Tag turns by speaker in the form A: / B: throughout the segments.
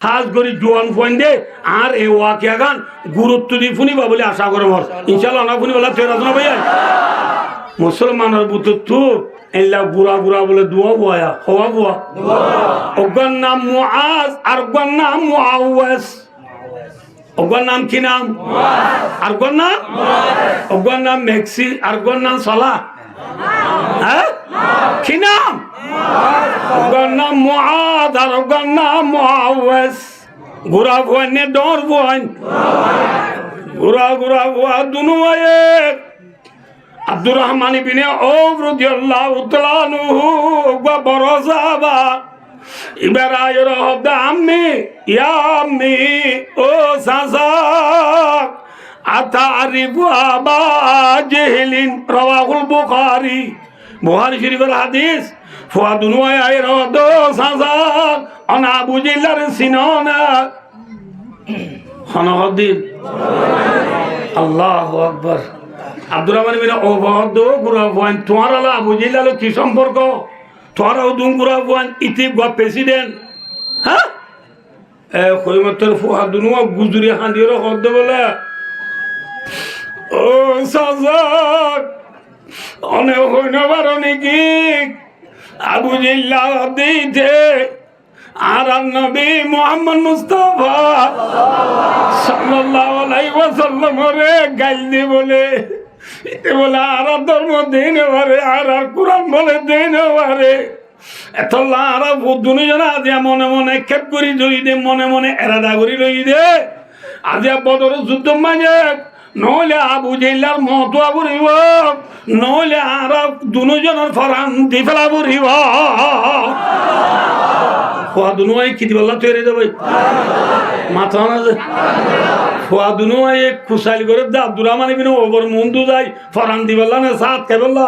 A: খাস করে জোয়ান ফোন দে আর এই ওয়াকিয়া গান গুরুত্ব দিয়ে শুনিবা বলে আশা করে মর ইনশাল্লাহ না শুনি বলা তেরা শোনা ভাইয়া মুসলমানের বুতো তু এল্লা বুড়া বুড়া বলে দুয়া বুয়া হওয়া বুয়া ওগর নাম মুআজ আর ওগর নাম মুআওয়াজ ওগর নাম কি নাম আর ওগর নাম ওগর নাম মেক্সি আর ওগর নাম সালা হ্যাঁ কি নাম ওগর নাম মুআজ আর ওগর নাম মুআওয়াজ গুরা বুয়ানে ডর বুয়ান গুরা গুরা বুয়া দুনু এক আব্দুর রহমান ইবনে আওফ রাদিয়াল্লাহু তাআলা আনহু বড় সাহাবা এবার আয়র হদ আম্মি ইয়া আম্মি ও সাসা আতারিফু আবা জাহলিন রাওয়াহুল বুখারী বুখারী শরীফের হাদিস ফুয়াদুন ওয়া আয়র হদ সাসা আনা আবু জিল্লার সিনানা খানাদিন আল্লাহু আকবার আব্দুর রহমান ইবনে আওফ গুরা বুয়ান তোমার আলা আবু জিল্লার কি সম্পর্ক তোরাও দুঙ্গুরা বুয়ান ইতি গো প্রেসিডেন্ট হ্যাঁ এ কইমতর ফুয়াদুনুয়া গুজরি হান্দির হদ বলে ও সাজাক অনে হইনা বারনি কি আবু জিল্লা দিতে আর নবী মুহাম্মদ মুস্তাফা সাল্লাল্লাহু আলাইহি ওয়াসাল্লাম রে গাইলি বলে এতে বলে আর ধর্ম দিন পারে আর কোরআন বলে দিন পারে এত আর দুজন আজি মনে মনে খেপ করি ধরি দে মনে মনে এরাদা করি লই দে আজি বদর যুদ্ধ মাঝে নহলে আবু জেলার মতো আবুরিব নহলে আর দুজনের ফরান দি ফেলা বুড়িব খোয়া দুনুয়াই কি দিবল্লা তৈরি দেবে মাথা না যে খোয়া দুনুয়াই খুশালি করে দে আব্দুর রহমান ইবনে ওবর মুন্ডু যাই ফরান দিবল্লা না সাত কে বললা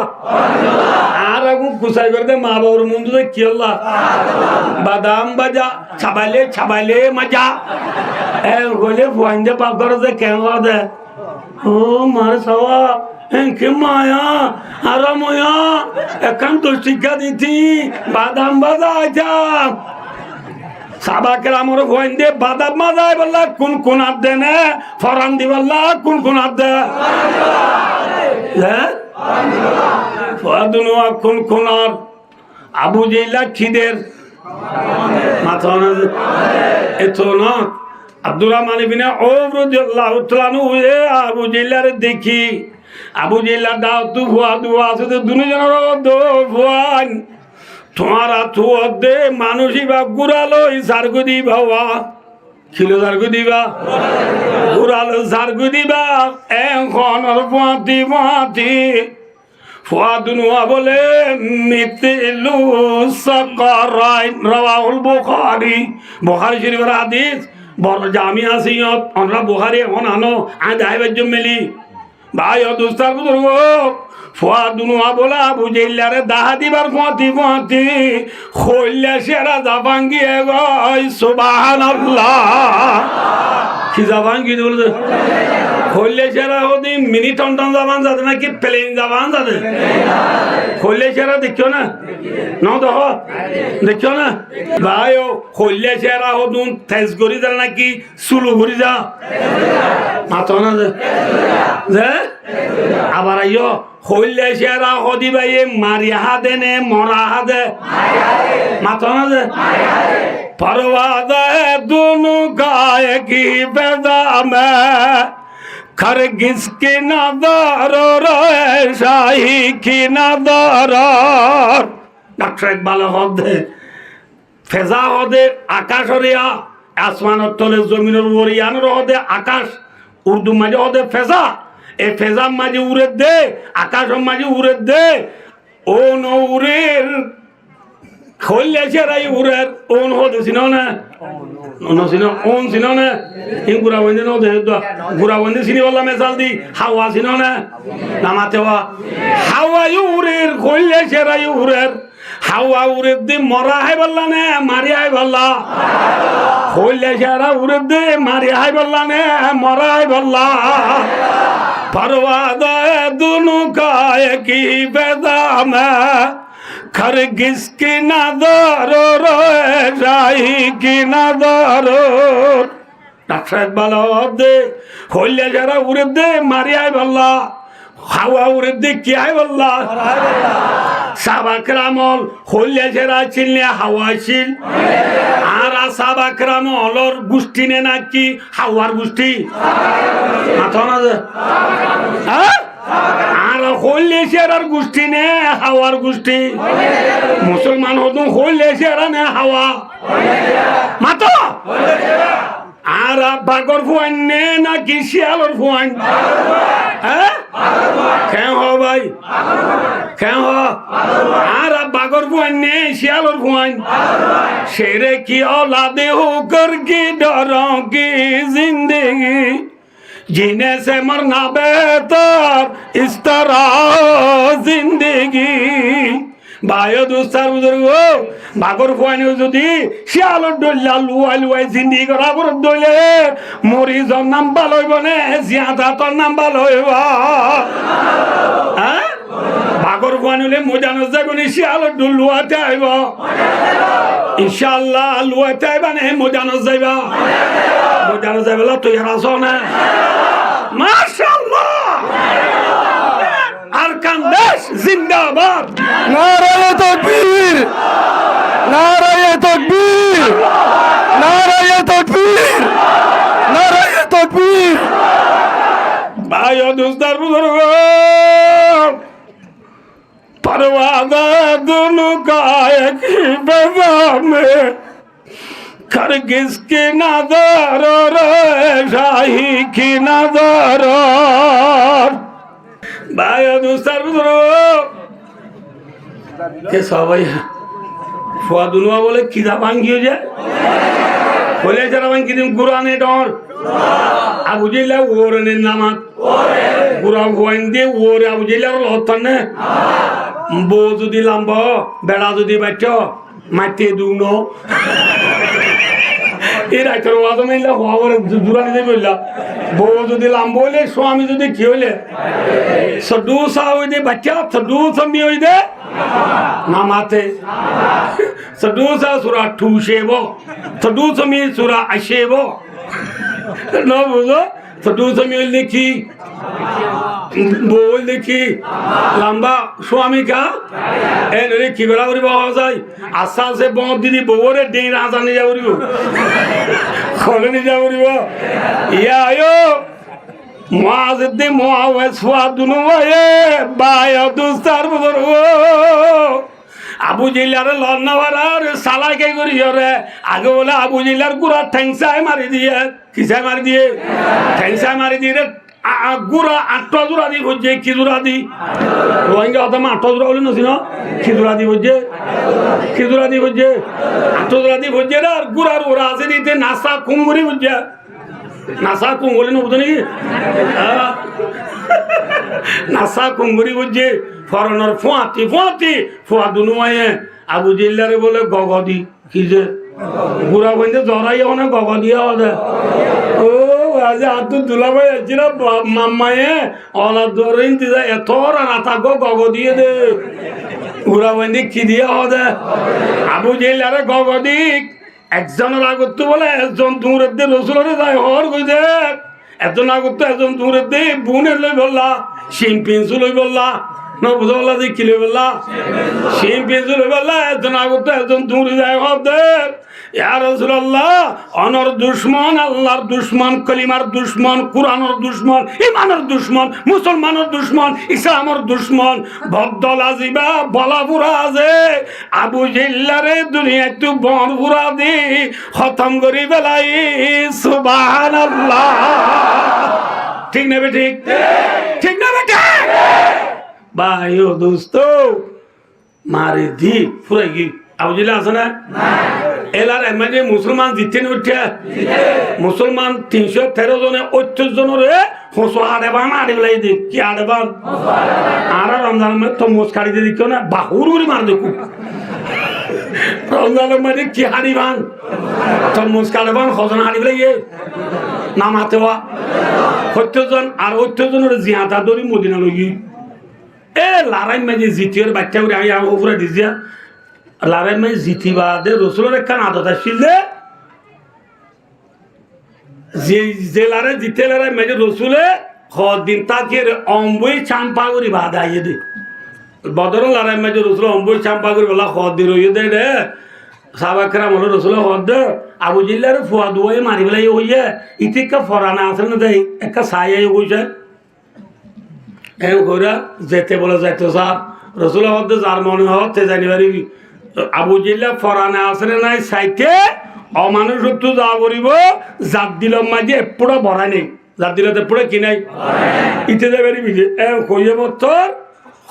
A: আর আগু খুশালি করে দে মা বাবার মুন্ডু যাই কি হল্লা বাদাম বাজা ছাবাইলে ছাবাইলে মজা এ হলে ফুয়াইন্দে পাক করে যে কেন দে ও মার সওয়া এনকে মায়া আরাময়া এখন তো শিক্ষা দিতি বাদাম বাজা আইতা সাবাকের আমার ভয়েন দিয়ে বাদাম মাজায় বললা কোন কোন হাত দে না ফরান দি বললা কোন কোন হাত দে হ্যাঁ ফাদুনুয়া কোন কোন আর আবু জেলা খিদের মাথা না এতো না আব্দুর রহমান ইবনে আওফ রাদিয়াল্লাহু তাআলা আনহু আবু জেলার দেখি আবু জেলা দাও তু ফুয়া দুয়া আছে তো দুজনের দো ফুয়ান তোমারা তো দে মানুষই বা গুড়ালো সারগু দিবা খিলো সারগু দিবা গুড়ালো সারগু দিবা এখন পাতি পাতি ফুয়াদুনুয়া বলে মিতিলু সাকারাইন রাওয়াহুল বুখারী বুখারী শরীফের হাদিস বড় জামি আসিয়ত আমরা বুখারী এখন আনো আজ আইবার জন্য মেলি ভাই ও দোস্তার বুজুর্গ ফুয়াদুনুয়া বলা আবু জেলারে দাহা দিবার পাতি পাতি খইলা সেরা জাবাঙ্গিয়ে গয় সুবহানাল্লাহ কি জাবাঙ্গি বলছে খইলে সেরা ওদি মিনি টনটন জাবান যাতে নাকি প্লেন জাবান যাতে খইলে সেরা দেখিও না ন দেখো দেখিও না ভাই ও খইলে সেরা হদুন তেজ করি যা নাকি সুলু করি যা মাথা না যে আবার আইও হইলে সেরা হদি ভাই মারিয়া দে নে মরা দে মাথা না যে পরওয়াদে দুনু গায়ে কি বেদামে खरगिज की नदर शाही की नदर डॉक्टर इकबाल हदे फेजा हदे आकाश हरिया आसमान तले जमीन वरियान हदे आकाश उर्दू माजे हदे फेजा ए फेजा माजे उड़े दे आकाश माजे उड़े दे ओ नो उड़ेर खोले चराई उड़ेर ओन हदे सिनो ना no sino on sino ne in gura wende no de gura wende sini wala mesal di hawa sino ne namate wa hawa yurir kholle shera yurir hawa urid di mora hai balla ne mari hai balla kholle shera urid di mari hai balla ne mora hai balla parwada dunu ka ki bedam खरगिज की नजरो शाही की नजरो doctor বালা দে হইলে যারা উড়ে দে মারিয়াই বললা হাওয়া উড়ে দে কি I বললা সাবাকরামল হইলে যারা চিনলে হাওয়া ছিল আর সাবাকরামলর গোষ্ঠী নে নাকি হাওয়ার গোষ্ঠী মাথা না হ্যাঁ আর হইলে সেরার গোষ্ঠী নে হাওয়ার গোষ্ঠী মুসলমান হতুন হইলে সেরা নে হাওয়া মাতো আর বাগর ফুয়ান নে নাকি শিয়ালর ফুয়ান হ্যাঁ কেন হ ভাই কেন হ আর বাগর ফুয়ান নে শিয়ালর ফুয়ান शेरे की औलादे होकर की डरों की जिंदगी जीने से मरना बेहतर इस तरह जिंदगी भाइयों दोस्तों बुजुर्गों बागर फुआने যদি শিয়ালর ডল্লা লুয়াই লুয়াই জিন্দি করা বড় দলে মরিজর নাম ভালো হইব না জিয়াদাতর নাম ভালো হইব হ্যাঁ বাগর ফুয়ানে মোজানো যাগনি শিয়ালর ডল লুয়াতে আইব ইনশাআল্লাহ লুয়াতে আইবা না মোজানো যাইবা মোজানো যাইবা তো ইয়ারাছো না মাশাআল্লাহ আরকান দেশ জিন্দাবাদ
B: নারায়ে তাকবীর নারায়ে তাকবীর নারায়ে তাকবীর নারায়ে তাকবীর
A: भाइयों दोस्तों बुजुर्गों परवाज़ा दोनों का एक ही बज़ा में खरगिज की नज़र और शाही की नज़र भाइयों दोस्तों बुजुर्गों के सबाई ফুয়া দুনুয়া বলে কিদা ভাঙ্গিয়ে যায় বলে যারা ভাঙ্গি দিন কুরআনে ডর আবু জিল্লা ওরেনের নামাত কুরআন গোয়েন দিয়ে ওরে আবু জিল্লার লতনে বউ যদি লাম্ব বেড়া যদি বাচ্চ মাটি দুনো এই রাইটার ওয়াজ মেলা হওয়ার জুরানি দিয়ে বললা বউ যদি লাম্ব হইলে স্বামী যদি কি হইলে সদুসা হইলে বাচ্চা সদুসা মি হইলে নামাতে সদুসা সুরা ঠুশেবো সদুসা মি সুরা আশেবো না বুঝো সদুসা মি হইলে কি বউ দেখি লম্বা স্বামী কা এ নরে কি করা করিব যায় আশা আছে বন্ধ দিদি বউরে ডেই রাজা নিয়ে যাব করিব খলে নিয়ে যাব করিব ইয়া আয়ো মুআযিদ মুআওয়াজ ফাদুনু এ বায়া দুস্তার বুজুর্গ আবু জিল্লার লন্নাওয়ার সালাকে করি রে আগে বলে আবু জিল্লার গুড়া ঠ্যাংসায় মারি দিয়ে কিসায় মারি দিয়ে ঠ্যাংসায় মারি দিয়ে গুড়া 8 জোড়া দি বুঝে কি জোড়া দি রোহিঙ্গা অতমা 8 জোড়া বলে নছিল কি জোড়া দি বুঝে কি জোড়া দি বুঝে 8 জোড়া দি বুঝে আর গুড়ার ওরা আছে দিতে নাসা কুমুরি বুঝে নাসা কুমুরি ন বুঝনি নাসা কুমুরি বুঝে ফরনর ফুয়াতি ফুয়াতি ফুয়া দুনুমায়ে আবু জিল্লারে বলে গগদি কি যে গুড়া বইতে জরাই ওনে গগদিয়া ওদে ও আজ আদু দুলাভাই আছি না মাম্মায়ে অলা দরিন দিদা এতর রাতা গগদিয়ে দে গুড়া বইতে কি দিয়া ওদে আবু জিল্লারে গগদি একজনের আগত বলে একজন দূরের দিয়ে রসুলরে যায় হর কইছে একজন আগত একজন দূরের দিয়ে বুনের লই বললা শিম পেন্সু লই বললা না বুঝা বললা যে কি লই বললা শিম পেন্সু লই বললা একজন আগত একজন দূরে যায় হর দে ইয়া রাসূলুল্লাহ অনর দুশমন আল্লাহর দুশমন কলিমার দুশমন কুরআনের দুশমন ঈমানের দুশমন মুসলমানের দুশমন ইসলামের দুশমন বদল আজিবা বলাপুরা আছে আবু জিল্লারে দুনিয়া একটু বনপুরা দি খতম করি বেলাই সুবহানাল্লাহ ঠিক না ঠিক ঠিক না বেটা ভাইও দোস্ত মারি দি ফুরাই গি আবু জিল্লা আছে না এলার এমনি মুসলমান জিতেন উঠে মুসলমান 313 জনে 38 জনের হোসো আড়েবান আড়েলাই দি কি আড়েবান আর রমজান মে তো মোস কাড়ি দি কেউ না বাহুর করে মার দেখু রমজান মে কি হাড়িবান তো মোস কাড়েবান হজন হাড়িলাই নামাতে হওয়া 70 জন আর 38 জনের জিয়াদা দরি মদিনা লগি এ লারাই মাঝে জিতিওর বাচ্চা করে আমি আমার উপরে দিছিয়া লারাই মাঝে জিতিবাদে রসুলের একখান আদত আসছিল যে লারে জিতে লারাই মাঝে রসুলে দিন তাকে অম্বই চাম্পা করি বাদ আইয়ে দে বদর লারাই মাঝে রসুল অম্বই চাম্পা করি বলা দিন রইয়ে দে রে সাবাকেরা মনে রসুল দে আবু জিল্লার ফুয়া দুয়াই মারি পেলাই হইয়ে ইতিকা ফরানা আছে না দেয় একটা সাইয়াই হইছে ঘোরা যেতে বলে যাইতো স্যার রসুল হদ্দে যার মনে হচ্ছে জানি পারিবি আবু জিল্লা ফরানা আছে নাই সাইতে অমানুষ সত্য যা করিব জাত দিল মাঝে পুরো ভরাই নেই জাত দিল পুরো কি নাই ইতে যাবে যে কইয়ে বত্তর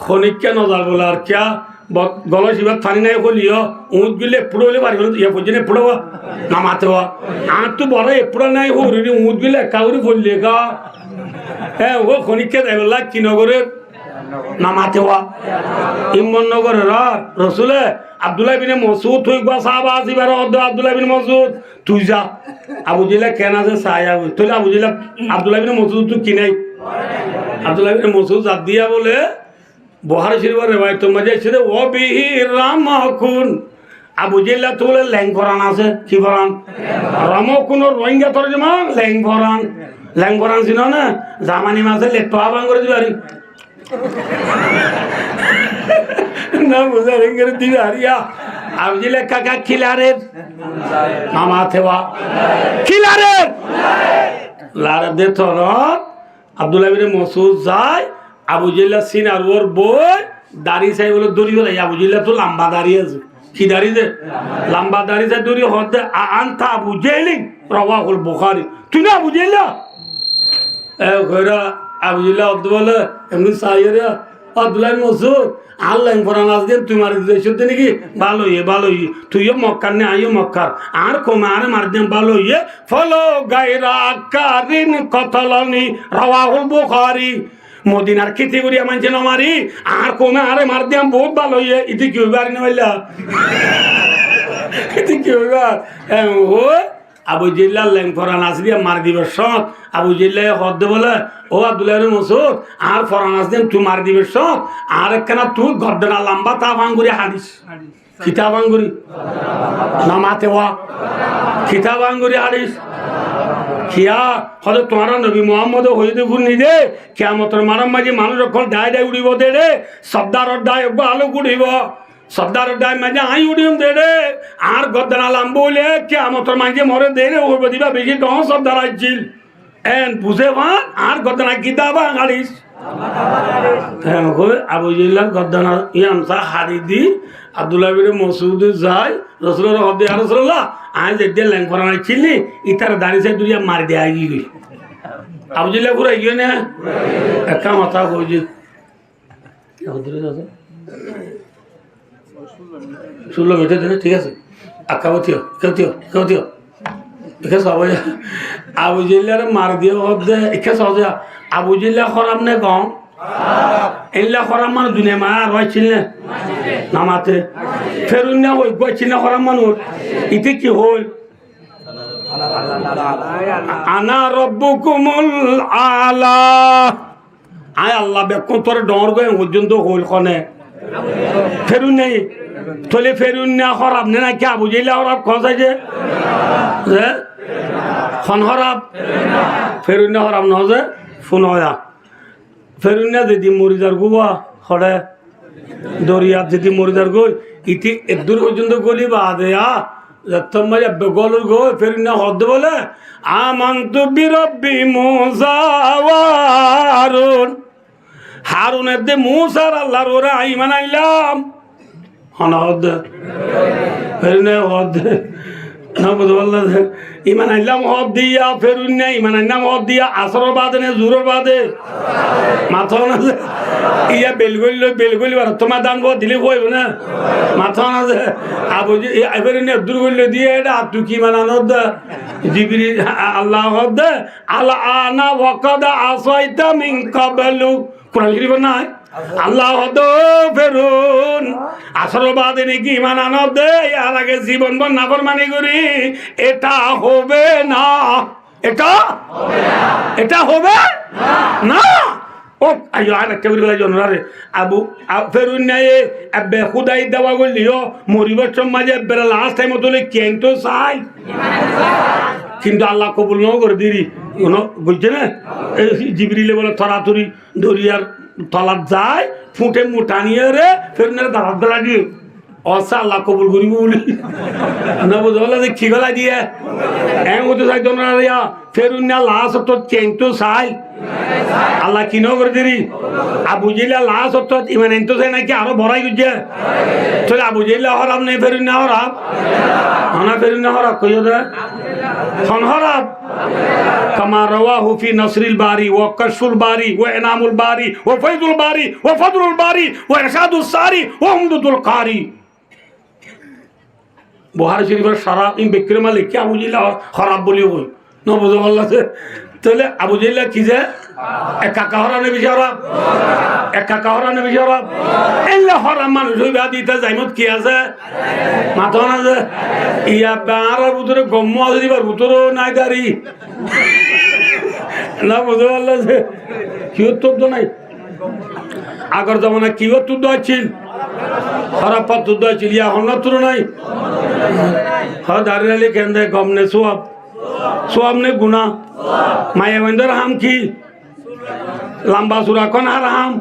A: খনিককে নজার বলে আর কিয়া গলা শিবার থানি নাই কলিও উঁচ গিলে এপুড়ো হলে পারি ইয়ে পর্যন্ত এপুড়ো নামাতে হওয়া আর তো বড় এপুড়ো নাই হরি উঁচ গিলে কাউরি ফলিয়ে গা ও খনিককে যাইবলা কি নগরের নামাতে হওয়া ইমন নগরের রসুলে আব্দুল্লাহ বিন মসুদ তুই গা সাহাবা আসিবার অর্ধ আব্দুল্লাহ বিন মসুদ তুই যা আবু জিল্লা কেন আছে সায়া তুই আবু জিল্লা আব্দুল্লাহ বিন মসুদ তুই কি নাই আব্দুল্লাহ বিন মসুদ জাত দিয়া বলে বহার শরীফের রেওয়ায়ত মাঝে এসে ও বিহি রামাকুন আবু জিল্লা তো বলে ল্যাং ফরান আছে কি ফরান রামকুন রোহিঙ্গা তরজমা ল্যাং ফরান ছিল না জামানি মাসে লেট আবাং করে দিবারি না বুঝা রেঙ্গের দিবে হারিয়া আবু জিল্লা কাকা খিলারের মামা থেওয়া খিলারের লারে দে তোর আব্দুল্লাহ বিন মসুদ যায় আবু জিল্লা সিন আর ওর বই দাড়ি চাই বলে দড়ি বলে আবু জিল্লা তো লম্বা দাঁড়িয়ে আছে কি দাঁড়িয়ে লম্বা দাঁড়িয়ে যায় দড়ি হতে আনতা আবু জেলিং রাওয়াহুল বুখারী তুই না আবু জিল্লা ঘোরা আবু জিল্লা অর্ধ বলে এমনি সাইয়া আব্দুল্লাহ মসুদ আল্লাহ ফরান আসবেন তুই মারি দিতে নাকি ভালো ইয়ে তুইও মক্কার নে আইও মক্কার আর কমে আরে মার দেন ভালো ইয়ে ফলো গায়রা কারিন কতলনি রাওয়াহুল বুখারী মদিনার খেতে করিয়া মানছে না মারি আর কমে আরে মার দিয়াম বহুত ভালো ইয়ে ইতি কি হইবার না বললা ইতি কি হইবার ও আবু জিল্লা ল্যাং ফরান আস দিয়া মার দিবে সৎ আবু জিল্লা হদ্দে বলে ও আব্দুল্লাহ বিন মসুদ আর ফরান আস দিন তুই মার দিবে সৎ আর একখানা তুই গদ্দনা লম্বা তা ভাঙ্গুরি হারিস কিতাব আঙ্গুরি নামাতে ওয়া কিতাব আঙ্গুরি হারিস খিয়া হলে তোমার নবী মোহাম্মদ হয়ে দেখুন নিজে কেমতর মারাম মাঝে মানুষ যখন ডায় উড়িব দে রে শব্দার ডায় আলো উড়িব শব্দার ডায় মাঝে আই উড়িম দে রে আর গদ্দানা লাম্ব হইলে কেমতর মাঝে মরে দে রে ওর দিবা বেশি তখন শব্দার আসছিল এন বুঝে ভান আর গদ্দানা কিতাবা হারিস আবু জিল্লার গদ্দানা ইয়ামসা হারি দি আব্দুল্লাহ বিন মসুদ যায় রসুলের হদ্দে আর রসুল্লাহ আজ একদিন ল্যাং ফরান ছিলি ইতার দাঁড়িয়ে সাই দুরিয়া মার দিয়ে আগি গই আবু জিল্লা পুরো এগিয়ে না একটা মাথা কইছে ষোলো মিটার দিনে ঠিক আছে আক্কা বতিও কেউ একে সবাই আবু জিল্লার মার দিয়ে হদ্দে একে সহজে আবু জিল্লা খরাম নে কম এলা খরাম মানুষ দুনিয়া মা আর হয়েছিল না নামাতে ফেরুন না হই গেছিল না খরাম মানুষ ইতি কি হল আনা রব্বুকুমুল আলা আয় আল্লাহ বেকুন তোর ডর গয়ে পর্যন্ত হল কনে ফেরুন নেই তোলে ফেরুন না খরাব না কি আবু জিল্লা খরাব খসাইছে খন খরাব ফেরুন না খরাব নহজে ফোন হয়া ফেরুন না যদি মরিদার গুবা হরে দরিয়াত যদি মরিদার গই ইতি এদূর পর্যন্ত গলি বাদে তোমার গলুর গো ফেরুন না হদ বলে আমান্তু বিরব্বি মুসা ওয়া হারুনের দে মুসার আল্লাহর ওরা ঈমান আনলাম হন হদ ফেরুন না হদ না বুঝবাল্লাহ ঈমান আনলাম হদ দিয়া ফেরুন না ঈমান আনলাম হদ দিয়া আসরের বাদে না জোহরের বাদে মাথা না ইয়া বেলগইল বার তোমার দান গো দিলে কইব না মাথা না যে আবু জি ফেরুন না দূর কইল দিয়ে এটা আতু কি মানানোদ জিবরিল আল্লাহ হদ আলা আনা ওয়াকাদ আসাইতা মিন ক্বাবলু কোরআন শরীফ না আল্লাহ হদ ফেরুন আসরের বাদে নাকি ঈমান আনদ আর আগে জীবন বন নাফরমানি করি এটা হবে না এটা হবে না ও আইও আর একটা করে জনরারে আবু ফেরুন নাই আবে খুদাই দেওয়া গলিও মরিবার সমাজে বেলা লাস্ট টাইম তো কেন তো চাই কিন্তু আল্লাহ কবুল ন করে দিরি বুঝছে না জিবরিলে বলে থরাথুরি দরিয়ার তলাত যায় ফুটে মুঠা নিয়ে রে ফেরুনের দাঁড়াত বেলা দিয়ে অসা আল্লাহ কবুল করিব বলি না বুঝলা যে কি গলা দিয়ে এম হতে চাই তোমরা ফেরুন না লাশ তো চেন তো চাই আল্লাহ কি ন করে দিরি আবু জিলা লাশ তো ইমান এনতো চাই নাকি আরো ভরাই গুজে তাহলে আবু জিলা হরাম নেই ফেরুন না হরাম হনা ফেরুন না হরাম কইও দে হন হরাম كما رواه في نصر الباري وكشف الباري وإنعام الباري وفيض الباري وفضل الباري وإرشاد الساري وعمدة القاري বুহারী শরীফের সারা বিক্রি মালিক কি আবু জিল্লা খারাপ বলি বই নবুজ আল্লাহ তাহলে আবু জিল্লা কি যে এক কাকা হরানে বেশি হরাম এক কাকা হরানে বেশি হরাম এলে হরাম মানুষ হইবা দিতে যাইমত কি আছে মাথা না যে ইয়া বাংলার ভিতরে গম্ম আছে দিবার ভিতরে নাই দাঁড়ি না বুঝতে পারলো যে কি উত্তর তো নাই আগর জমানা কি উত্তর আছিল খারাপ পাত্র আছিল ইয়া হন্না তোর নাই হ্যাঁ দাঁড়িয়ে আলি কেন দেয় গম নে সোয়াব সোয়াব নে গুনা মায়াবেন্দ্র হাম কি লম্বা সুরা কোন হারাম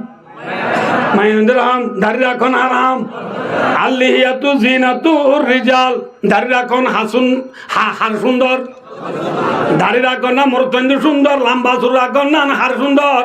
A: মায়াবেন্দ্র হাম দাঁড়িয়ে রাখন হারাম আল্লিহিয়াতু জিনাতুর রিজাল দাঁড়িয়ে রাখন হাসুন হার সুন্দর দাঁড়িয়ে রাখন না মরতন্দ্র সুন্দর লম্বা সুরা কোন না হার সুন্দর